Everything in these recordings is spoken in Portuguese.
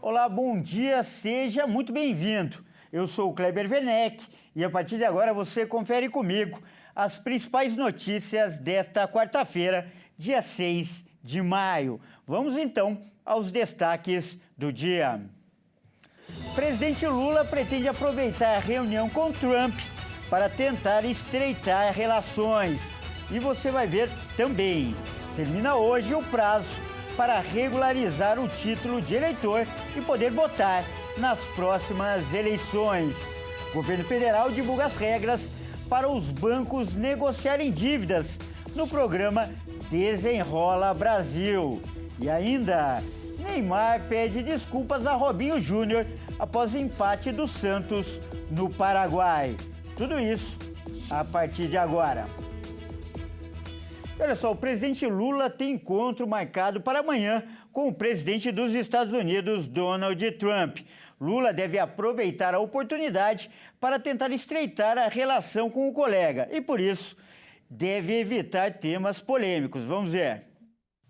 Olá, bom dia, seja muito bem-vindo. Eu sou o Kleber Werneck e a partir de agora você confere comigo as principais notícias desta quarta-feira, dia 6 de maio. Vamos então aos destaques do dia. Presidente Lula pretende aproveitar a reunião com Trump para tentar estreitar relações. E você vai ver também, termina hoje o prazo para regularizar o título de eleitor e poder votar nas próximas eleições. O governo federal divulga as regras para os bancos negociarem dívidas no programa Desenrola Brasil. E ainda, Neymar pede desculpas a Robinho Júnior após o empate do Santos no Paraguai. Tudo isso a partir de agora. Olha só, o presidente Lula tem encontro marcado para amanhã com o presidente dos Estados Unidos, Donald Trump. Lula deve aproveitar a oportunidade para tentar estreitar a relação com o colega e, por isso, deve evitar temas polêmicos. Vamos ver.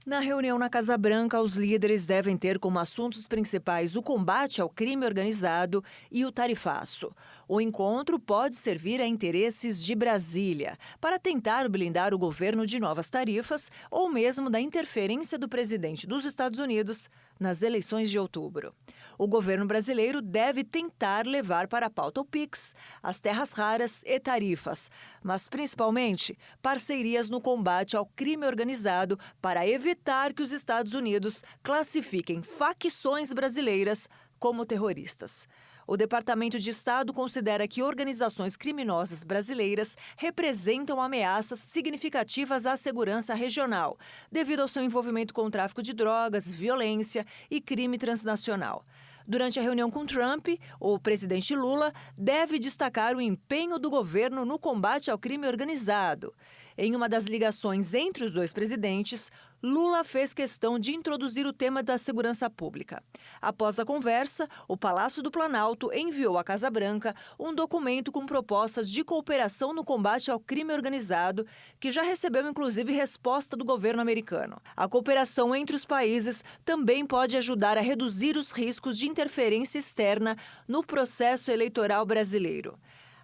Na reunião na Casa Branca, os líderes devem ter como assuntos principais o combate ao crime organizado e o tarifaço. O encontro pode servir a interesses de Brasília, para tentar blindar o governo de novas tarifas ou mesmo da interferência do presidente dos Estados Unidos nas eleições de outubro. O governo brasileiro deve tentar levar para a pauta o PIX, as terras raras e tarifas, mas principalmente parcerias no combate ao crime organizado para evitar que os Estados Unidos classifiquem facções brasileiras como terroristas. O Departamento de Estado considera que organizações criminosas brasileiras representam ameaças significativas à segurança regional, devido ao seu envolvimento com o tráfico de drogas, violência e crime transnacional. Durante a reunião com Trump, o presidente Lula deve destacar o empenho do governo no combate ao crime organizado. Em uma das ligações entre os dois presidentes, Lula fez questão de introduzir o tema da segurança pública. Após a conversa, o Palácio do Planalto enviou à Casa Branca um documento com propostas de cooperação no combate ao crime organizado, que já recebeu inclusive resposta do governo americano. A cooperação entre os países também pode ajudar a reduzir os riscos de interferência externa no processo eleitoral brasileiro.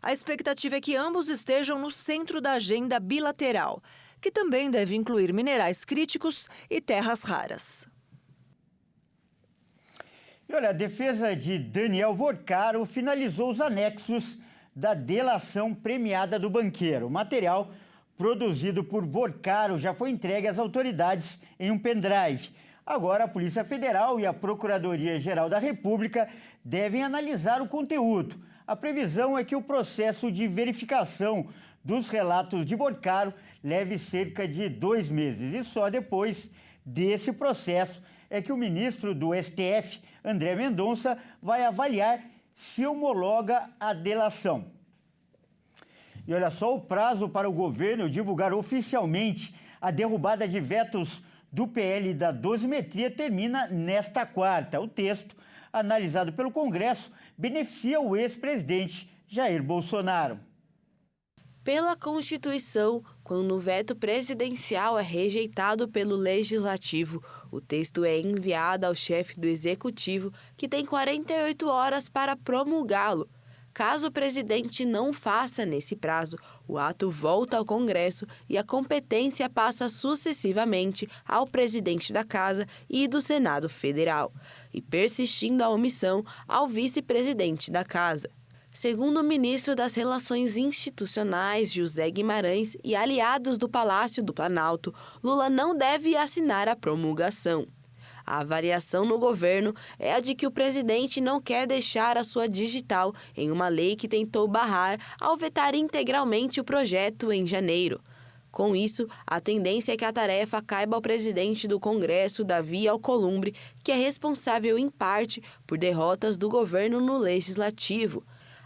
A expectativa é que ambos estejam no centro da agenda bilateral, que também deve incluir minerais críticos e terras raras. E olha, a defesa de Daniel Vorcaro finalizou os anexos da delação premiada do banqueiro. O material produzido por Vorcaro já foi entregue às autoridades em um pendrive. Agora, a Polícia Federal e a Procuradoria-Geral da República devem analisar o conteúdo. A previsão é que o processo de verificação dos relatos de Vorcaro leve cerca de 2 meses. E só depois desse processo é que o ministro do STF, André Mendonça, vai avaliar se homologa a delação. E olha só, o prazo para o governo divulgar oficialmente a derrubada de vetos do PL da dosimetria termina nesta quarta. O texto, analisado pelo Congresso, beneficia o ex-presidente Jair Bolsonaro. Pela Constituição, quando o veto presidencial é rejeitado pelo Legislativo, o texto é enviado ao chefe do Executivo, que tem 48 horas para promulgá-lo. Caso o presidente não faça nesse prazo, o ato volta ao Congresso e a competência passa sucessivamente ao presidente da Casa e do Senado Federal, e persistindo a omissão ao vice-presidente da Casa. Segundo o ministro das Relações Institucionais, José Guimarães, e aliados do Palácio do Planalto, Lula não deve assinar a promulgação. A avaliação no governo é a de que o presidente não quer deixar a sua digital em uma lei que tentou barrar ao vetar integralmente o projeto em janeiro. Com isso, a tendência é que a tarefa caiba ao presidente do Congresso, Davi Alcolumbre, que é responsável, em parte, por derrotas do governo no Legislativo.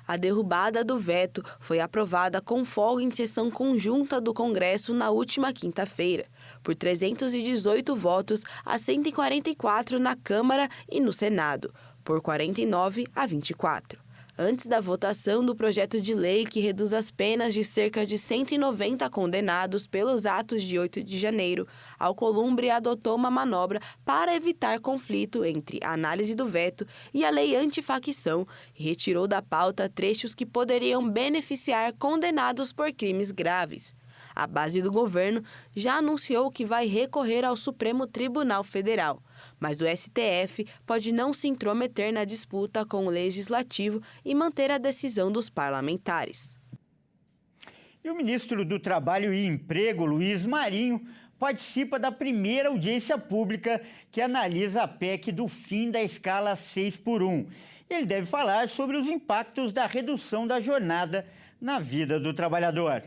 A derrubada do veto foi aprovada com folga em sessão conjunta do Congresso na última quinta-feira, por 318 votos a 144 na Câmara e no Senado, por 49 a 24. Antes da votação do projeto de lei que reduz as penas de cerca de 190 condenados pelos atos de 8 de janeiro, a Alcolumbre adotou uma manobra para evitar conflito entre a análise do veto e a lei antifacção e retirou da pauta trechos que poderiam beneficiar condenados por crimes graves. A base do governo já anunciou que vai recorrer ao Supremo Tribunal Federal, mas o STF pode não se intrometer na disputa com o Legislativo e manter a decisão dos parlamentares. E o ministro do Trabalho e Emprego, Luiz Marinho, participa da primeira audiência pública que analisa a PEC do fim da escala 6x1. Ele deve falar sobre os impactos da redução da jornada na vida do trabalhador.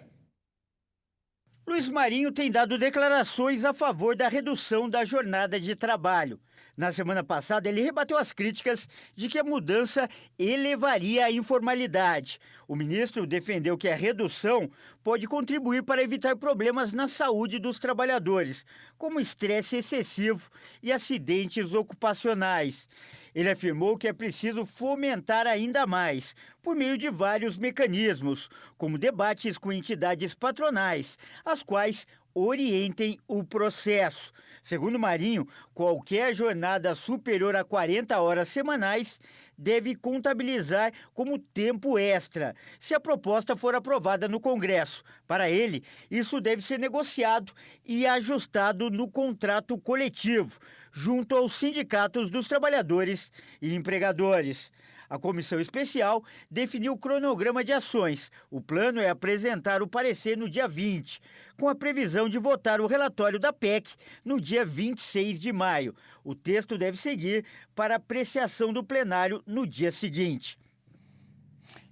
Luiz Marinho tem dado declarações a favor da redução da jornada de trabalho. Na semana passada, ele rebateu as críticas de que a mudança elevaria a informalidade. O ministro defendeu que a redução pode contribuir para evitar problemas na saúde dos trabalhadores, como estresse excessivo e acidentes ocupacionais. Ele afirmou que é preciso fomentar ainda mais, por meio de vários mecanismos, como debates com entidades patronais, as quais orientem o processo. Segundo Marinho, qualquer jornada superior a 40 horas semanais deve contabilizar como tempo extra, se a proposta for aprovada no Congresso. Para ele, isso deve ser negociado e ajustado no contrato coletivo, junto aos sindicatos dos trabalhadores e empregadores. A comissão especial definiu o cronograma de ações. O plano é apresentar o parecer no dia 20, com a previsão de votar o relatório da PEC no dia 26 de maio. O texto deve seguir para apreciação do plenário no dia seguinte.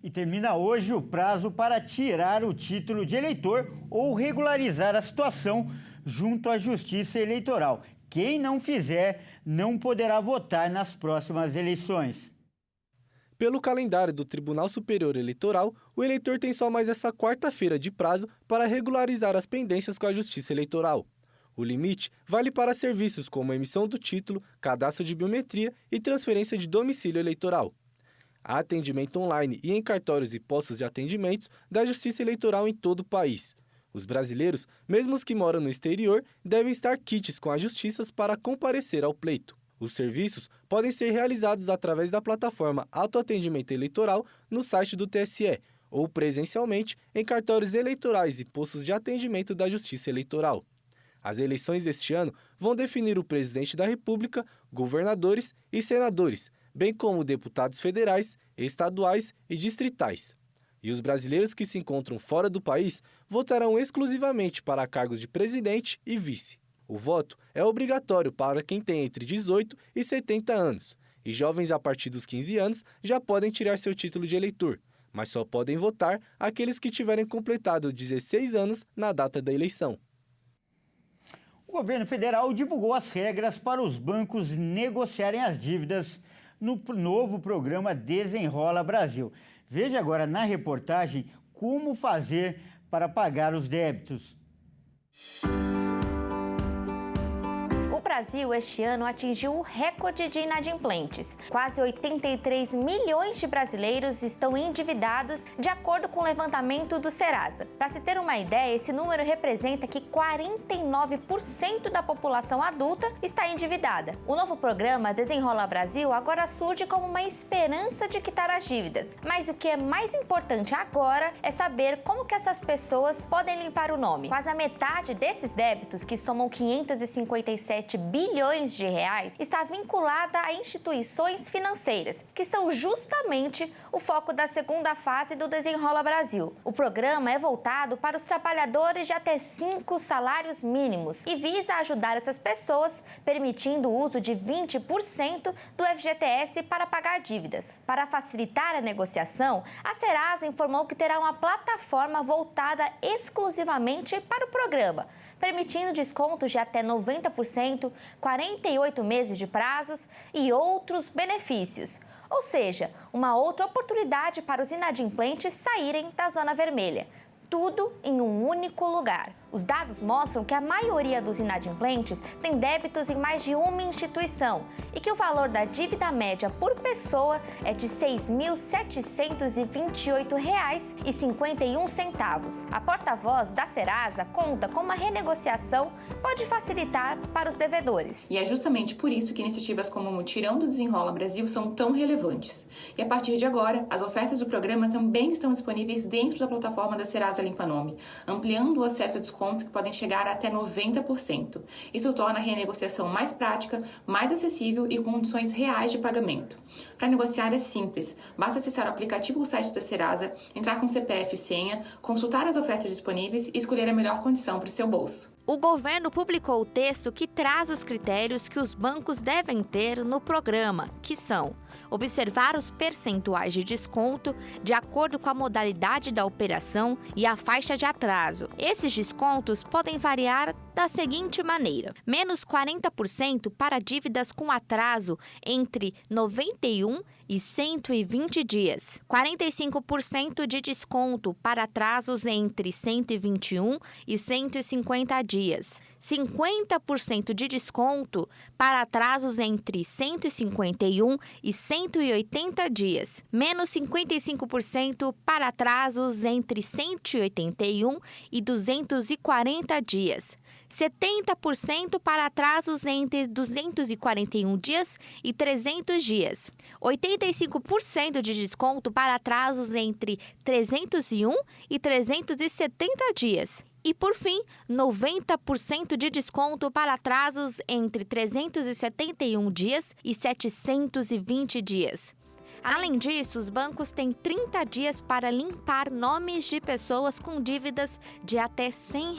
E termina hoje o prazo para tirar o título de eleitor ou regularizar a situação junto à Justiça Eleitoral. Quem não fizer, não poderá votar nas próximas eleições. Pelo calendário do Tribunal Superior Eleitoral, o eleitor tem só mais essa quarta-feira de prazo para regularizar as pendências com a Justiça Eleitoral. O limite vale para serviços como emissão do título, cadastro de biometria e transferência de domicílio eleitoral. Há atendimento online e em cartórios e postos de atendimentos da Justiça Eleitoral em todo o país. Os brasileiros, mesmo os que moram no exterior, devem estar quites com as justiças para comparecer ao pleito. Os serviços podem ser realizados através da plataforma Autoatendimento Eleitoral no site do TSE ou presencialmente em cartórios eleitorais e postos de atendimento da Justiça Eleitoral. As eleições deste ano vão definir o presidente da República, governadores e senadores, bem como deputados federais, estaduais e distritais. E os brasileiros que se encontram fora do país votarão exclusivamente para cargos de presidente e vice. O voto é obrigatório para quem tem entre 18 e 70 anos, e jovens a partir dos 15 anos já podem tirar seu título de eleitor, mas só podem votar aqueles que tiverem completado 16 anos na data da eleição. O governo federal divulgou as regras para os bancos negociarem as dívidas no novo programa Desenrola Brasil. Veja agora na reportagem como fazer para pagar os débitos. O Brasil, este ano, atingiu um recorde de inadimplentes. Quase 83 milhões de brasileiros estão endividados, de acordo com o levantamento do Serasa. Para se ter uma ideia, esse número representa que 49% da população adulta está endividada. O novo programa Desenrola Brasil agora surge como uma esperança de quitar as dívidas. Mas o que é mais importante agora é saber como que essas pessoas podem limpar o nome. Quase a metade desses débitos, que somam 557 bilhões de reais, está vinculada a instituições financeiras, que são justamente o foco da segunda fase do Desenrola Brasil. O programa é voltado para os trabalhadores de até 5 salários mínimos e visa ajudar essas pessoas, permitindo o uso de 20% do FGTS para pagar dívidas. Para facilitar a negociação, a Serasa informou que terá uma plataforma voltada exclusivamente para o programa, permitindo descontos de até 90%, 48 meses de prazos e outros benefícios. Ou seja, uma outra oportunidade para os inadimplentes saírem da zona vermelha. tudo em um único lugar. Os dados mostram que a maioria dos inadimplentes tem débitos em mais de uma instituição e que o valor da dívida média por pessoa é de R$ 6.728,51. A porta-voz da Serasa conta como a renegociação pode facilitar para os devedores. E é justamente por isso que iniciativas como o Mutirão do Desenrola Brasil são tão relevantes. E a partir de agora, as ofertas do programa também estão disponíveis dentro da plataforma da Serasa Limpa Nome, ampliando o acesso a descontos que podem chegar a até 90%. Isso torna a renegociação mais prática, mais acessível e com condições reais de pagamento. Para negociar é simples, basta acessar o aplicativo do site da Serasa, entrar com CPF e senha, consultar as ofertas disponíveis e escolher a melhor condição para o seu bolso. O governo publicou o texto que traz os critérios que os bancos devem ter no programa, que são: observar os percentuais de desconto de acordo com a modalidade da operação e a faixa de atraso. Esses descontos podem variar da seguinte maneira: menos 40% para dívidas com atraso entre 91 e 120 dias, 45% de desconto para atrasos entre 121 e 150 dias, 50% de desconto para atrasos entre 151 e 180 dias, menos 55% para atrasos entre 181 e 240 dias, 70% para atrasos entre 241 dias e 300 dias, 85% de desconto para atrasos entre 301 e 370 dias. E, por fim, 90% de desconto para atrasos entre 371 dias e 720 dias. Além disso, os bancos têm 30 dias para limpar nomes de pessoas com dívidas de até R$ 100.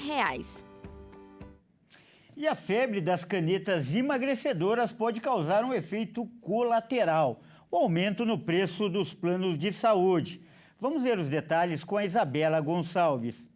E a febre das canetas emagrecedoras pode causar um efeito colateral, o aumento no preço dos planos de saúde. Vamos ver os detalhes com a Isabela Gonçalves.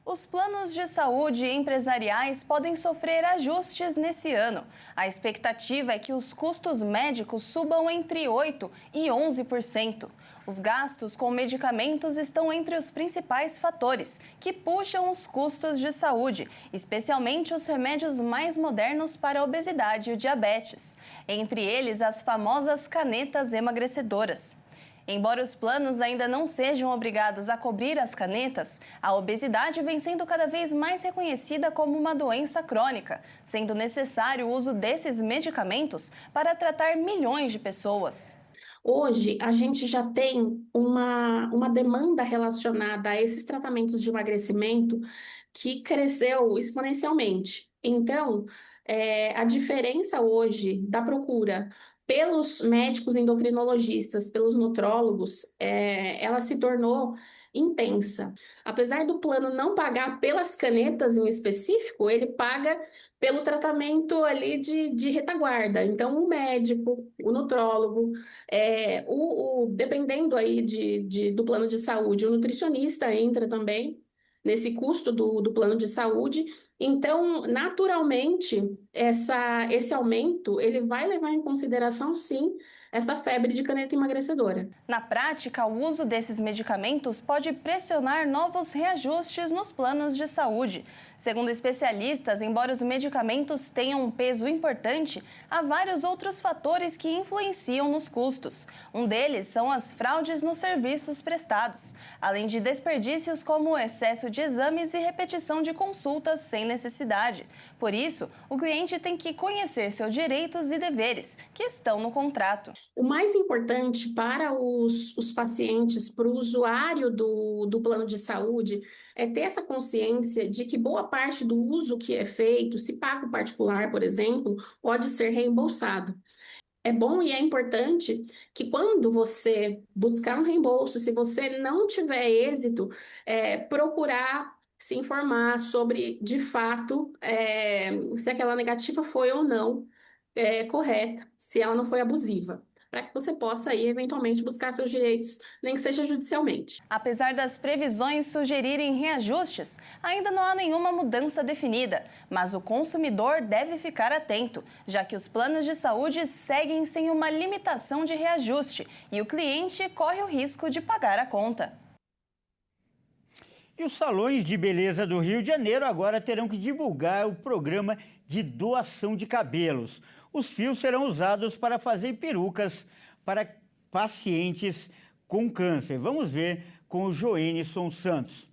Os planos de saúde empresariais podem sofrer ajustes nesse ano. A expectativa é que os custos médicos subam entre 8% e 11%. Os gastos com medicamentos estão entre os principais fatores que puxam os custos de saúde, especialmente os remédios mais modernos para a obesidade e o diabetes. Entre eles, as famosas canetas emagrecedoras. Embora os planos ainda não sejam obrigados a cobrir as canetas, a obesidade vem sendo cada vez mais reconhecida como uma doença crônica, sendo necessário o uso desses medicamentos para tratar milhões de pessoas. Hoje, a gente já tem uma demanda relacionada a esses tratamentos de emagrecimento que cresceu exponencialmente. Então, a diferença hoje da procura pelos médicos endocrinologistas, pelos nutrólogos, ela se tornou intensa. Apesar do plano não pagar pelas canetas em específico, ele paga pelo tratamento ali de retaguarda. Então, o médico, o nutrólogo, dependendo aí do plano de saúde, o nutricionista entra também nesse custo do plano de saúde. Então, naturalmente, esse aumento ele vai levar em consideração, sim, essa febre de caneta emagrecedora. Na prática, o uso desses medicamentos pode pressionar novos reajustes nos planos de saúde. Segundo especialistas, embora os medicamentos tenham um peso importante, há vários outros fatores que influenciam nos custos. Um deles são as fraudes nos serviços prestados, além de desperdícios como o excesso de exames e repetição de consultas sem necessidade. Por isso, o cliente tem que conhecer seus direitos e deveres, que estão no contrato. O mais importante para os pacientes, para o usuário do plano de saúde, é ter essa consciência de que boa parte do uso que é feito, se paga particular, por exemplo, pode ser reembolsado. É bom e é importante que quando você buscar um reembolso, se você não tiver êxito, procurar se informar sobre, de fato, se aquela negativa foi ou não correta, se ela não foi abusiva, para que você possa aí, eventualmente, buscar seus direitos, nem que seja judicialmente. Apesar das previsões sugerirem reajustes, ainda não há nenhuma mudança definida, mas o consumidor deve ficar atento, já que os planos de saúde seguem sem uma limitação de reajuste e o cliente corre o risco de pagar a conta. E os salões de beleza do Rio de Janeiro agora terão que divulgar o programa de doação de cabelos. Os fios serão usados para fazer perucas para pacientes com câncer. Vamos ver com o Joenison Santos.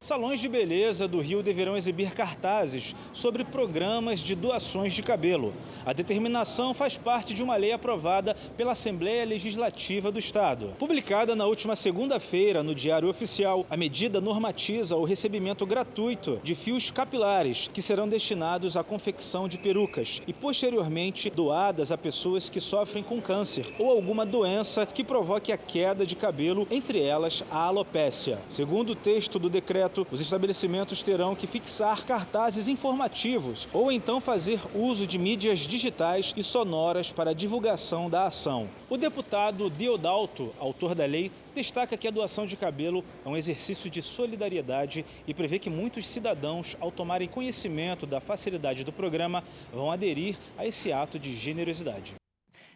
Salões de beleza do Rio deverão exibir cartazes sobre programas de doações de cabelo. A determinação faz parte de uma lei aprovada pela Assembleia Legislativa do Estado. Publicada na última segunda-feira no Diário Oficial, a medida normatiza o recebimento gratuito de fios capilares que serão destinados à confecção de perucas e posteriormente doadas a pessoas que sofrem com câncer ou alguma doença que provoque a queda de cabelo, entre elas a alopécia. Segundo o texto do decreto, os estabelecimentos terão que fixar cartazes informativos ou então fazer uso de mídias digitais e sonoras para a divulgação da ação. O deputado Deodalto, autor da lei, destaca que a doação de cabelo é um exercício de solidariedade e prevê que muitos cidadãos, ao tomarem conhecimento da facilidade do programa, vão aderir a esse ato de generosidade.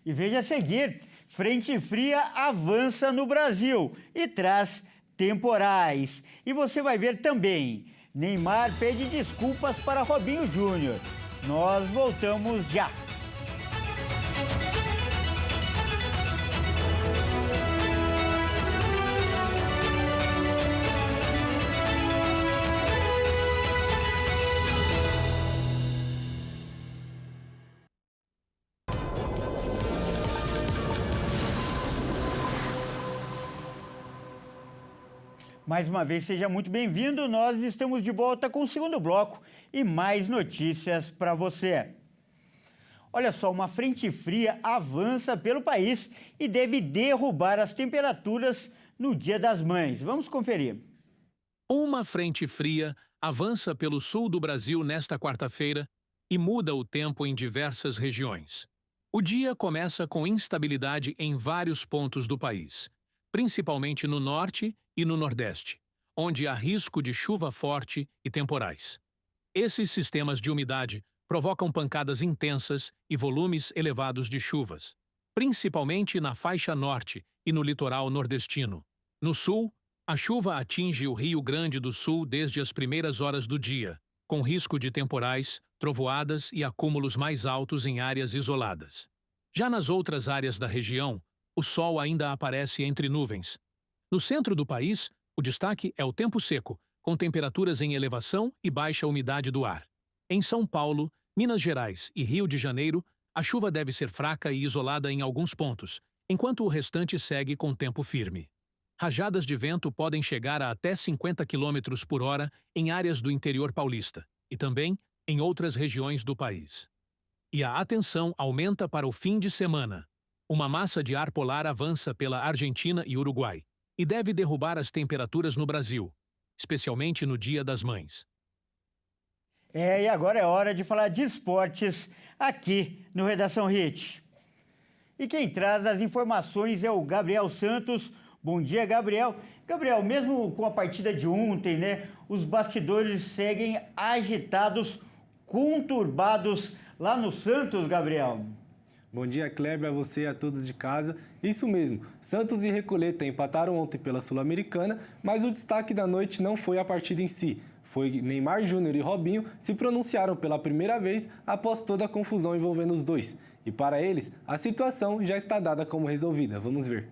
E veja a seguir, frente fria avança no Brasil e traz temporais. E você vai ver também, Neymar pede desculpas para Robinho Júnior. Nós voltamos já. Mais uma vez, seja muito bem-vindo. Nós estamos de volta com o segundo bloco e mais notícias para você. Olha só, uma frente fria avança pelo país e deve derrubar as temperaturas no Dia das Mães. Vamos conferir. Uma frente fria avança pelo sul do Brasil nesta quarta-feira e muda o tempo em diversas regiões. O dia começa com instabilidade em vários pontos do país, principalmente no norte e no nordeste, onde há risco de chuva forte e temporais. Esses sistemas de umidade provocam pancadas intensas e volumes elevados de chuvas, principalmente na faixa norte e no litoral nordestino. No sul, a chuva atinge o Rio Grande do Sul desde as primeiras horas do dia, com risco de temporais, trovoadas e acúmulos mais altos em áreas isoladas. Já nas outras áreas da região, o sol ainda aparece entre nuvens. No centro do país, o destaque é o tempo seco, com temperaturas em elevação e baixa umidade do ar. Em São Paulo, Minas Gerais e Rio de Janeiro, a chuva deve ser fraca e isolada em alguns pontos, enquanto o restante segue com tempo firme. Rajadas de vento podem chegar a até 50 km por hora em áreas do interior paulista e também em outras regiões do país. E a atenção aumenta para o fim de semana. Uma massa de ar polar avança pela Argentina e Uruguai e deve derrubar as temperaturas no Brasil, especialmente no Dia das Mães. E agora é hora de falar de esportes aqui no Redação Hit. E quem traz as informações é o Gabriel Santos. Bom dia, Gabriel. Gabriel, mesmo com a partida de ontem, né, os bastidores seguem agitados, conturbados lá no Santos, Gabriel. Bom dia, Kleber, a você e a todos de casa. Isso mesmo, Santos e Recoleta empataram ontem pela Sul-Americana, mas o destaque da noite não foi a partida em si. Foi Neymar Júnior e Robinho se pronunciaram pela primeira vez após toda a confusão envolvendo os dois. E para eles, a situação já está dada como resolvida. Vamos ver.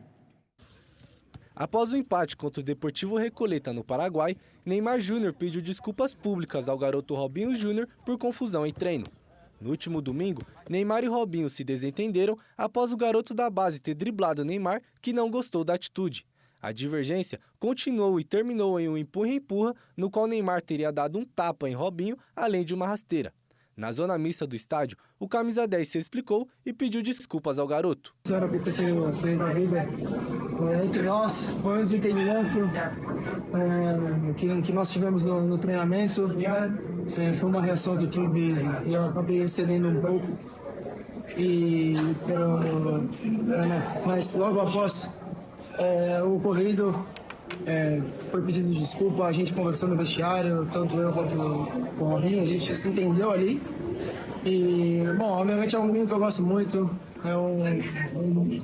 Após o empate contra o Deportivo Recoleta no Paraguai, Neymar Júnior pediu desculpas públicas ao garoto Robinho Júnior por confusão em treino. No último domingo, Neymar e Robinho se desentenderam após o garoto da base ter driblado Neymar, que não gostou da atitude. A divergência continuou e terminou em um empurra-empurra, no qual Neymar teria dado um tapa em Robinho, além de uma rasteira. Na zona mista do estádio, o camisa 10 se explicou e pediu desculpas ao garoto. Era para ter sido corrida entre nós, foi um desentendimento que nós tivemos no treinamento. Foi uma reação que eu tive e eu acabei excedendo um pouco. Mas logo após o ocorrido, foi pedido desculpa, a gente conversou no vestiário, tanto eu quanto o Robinho, a gente se entendeu ali. E, bom, obviamente é um menino que eu gosto muito,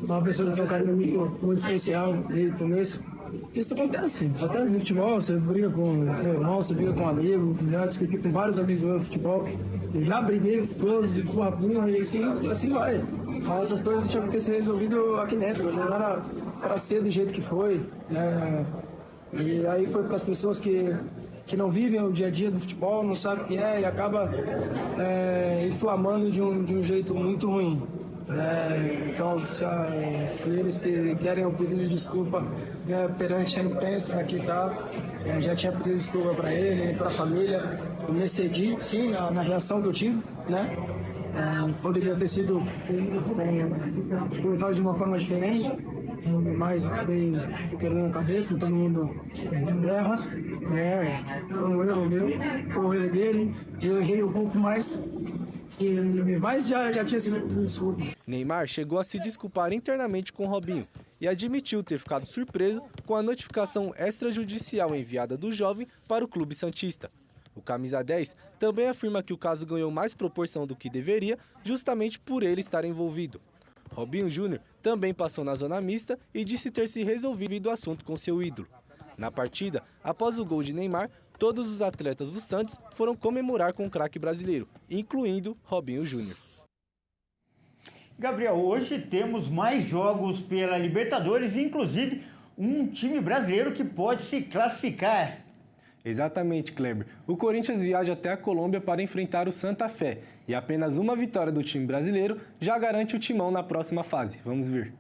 uma pessoa que tem um carinho muito especial desde o começo. isso acontece no futebol, você briga com o irmão, você briga com um amigo, já discuti com vários amigos no futebol, eu já briguei com todos, e com a Rabinho, e assim vai. Mas essas coisas tinham que ser resolvidas aqui dentro, mas não era para ser do jeito que foi, né? E aí foi para as pessoas que não vivem o dia a dia do futebol, não sabem o que é, e acaba inflamando de um jeito muito ruim. Então, se eles querem o pedido de desculpa perante a imprensa, aqui já tinha pedido desculpa para ele, para a família, eu me excedi, sim, na reação que eu tive, né? Poderia ter sido colocado de uma forma diferente, mas bem quebrando a cabeça, todo mundo erra, foi um erro meu, foi um erro dele, eu errei um pouco mais, mas já tinha sido desculpa. Neymar chegou a se desculpar internamente com Robinho e admitiu ter ficado surpreso com a notificação extrajudicial enviada do jovem para o clube santista. O camisa 10 também afirma que o caso ganhou mais proporção do que deveria, justamente por ele estar envolvido. Robinho Júnior também passou na zona mista e disse ter se resolvido o assunto com seu ídolo. Na partida, após o gol de Neymar, todos os atletas do Santos foram comemorar com o craque brasileiro, incluindo Robinho Júnior. Gabriel, hoje temos mais jogos pela Libertadores, inclusive um time brasileiro que pode se classificar. Exatamente, Kleber. O Corinthians viaja até a Colômbia para enfrentar o Santa Fé e apenas uma vitória do time brasileiro já garante o timão na próxima fase. Vamos ver.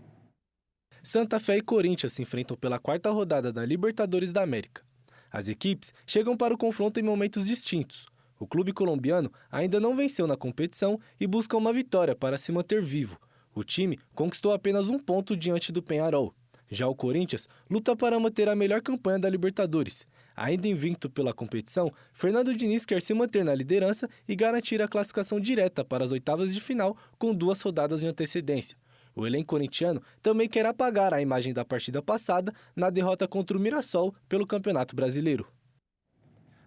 Santa Fé e Corinthians se enfrentam pela 4ª rodada da Libertadores da América. As equipes chegam para o confronto em momentos distintos. O clube colombiano ainda não venceu na competição e busca uma vitória para se manter vivo. O time conquistou apenas um ponto diante do Peñarol. Já o Corinthians luta para manter a melhor campanha da Libertadores. Ainda invicto pela competição, Fernando Diniz quer se manter na liderança e garantir a classificação direta para as oitavas de final com 2 rodadas de antecedência. O elenco corintiano também quer apagar a imagem da partida passada na derrota contra o Mirassol pelo Campeonato Brasileiro.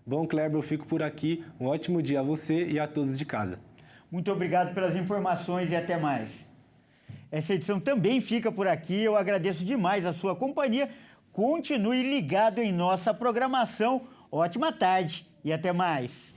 Bom, Kleber, eu fico por aqui. Um ótimo dia a você e a todos de casa. Muito obrigado pelas informações e até mais. Essa edição também fica por aqui. Eu agradeço demais a sua companhia. Continue ligado em nossa programação. Ótima tarde e até mais.